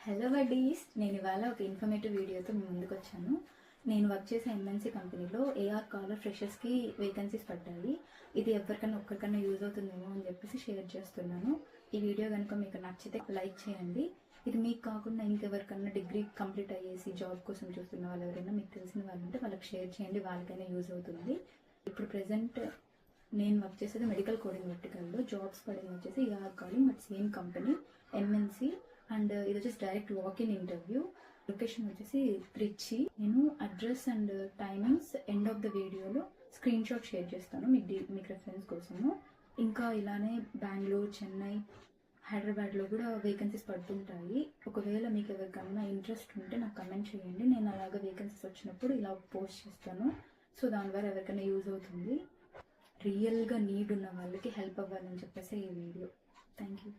Hello buddies, నేను ఇవాళ ఒక ఇన్ఫర్మేటివ్ వీడియోతో మీ ముందుకు వచ్చాను. నేను వర్క్ చేసే ఎంఎన్సీ కంపెనీలో ఏఆర్ కాలర్ ఫ్రెషర్స్కి వేకెన్సీస్ పడ్డాయి. ఇది ఎవరికైనా ఒక్కరికన్నా యూజ్ అవుతుందేమో అని చెప్పేసి షేర్ చేస్తున్నాను. ఈ వీడియో కనుక మీకు నచ్చితే లైక్ చేయండి. ఇది మీకు కాకుండా ఇంకెవరికన్నా డిగ్రీ కంప్లీట్ అయ్యేసి జాబ్ కోసం చూస్తున్న వాళ్ళు ఎవరైనా మీకు తెలిసిన వాళ్ళు ఉంటే వాళ్ళకి షేర్ చేయండి, వాళ్ళకైనా యూజ్ అవుతుంది. ఇప్పుడు ప్రెసెంట్ నేను వర్క్ చేసేది మెడికల్ కోడింగ్ వర్టికల్లో. జాబ్స్ పడింది వచ్చేసి AR calling, but same company MNC. And ఇది వచ్చేసి డైరెక్ట్ వాక్-ఇన్ ఇంటర్వ్యూ. లొకేషన్ వచ్చేసి త్రిచి. నేను address and timings end of the వీడియోలో స్క్రీన్ షాట్ షేర్ చేస్తాను మీకు రెఫరెన్స్ కోసము. ఇంకా ఇలానే బెంగళూరు, చెన్నై, హైదరాబాద్లో కూడా వేకెన్సీస్ పడుతుంటాయి. ఒకవేళ మీకు ఎవరికన్నా ఇంట్రెస్ట్ ఉంటే నాకు కమెంట్ చేయండి. నేను అలాగా వేకెన్సీస్ వచ్చినప్పుడు ఇలా పోస్ట్ చేస్తాను. సో దానివల్ల ఎవరికైనా యూజ్ అవుతుంది. రియల్గా నీడ్ ఉన్న వాళ్ళకి హెల్ప్ అవ్వాలని చెప్పేసి ఈ వీడియో. Thank you.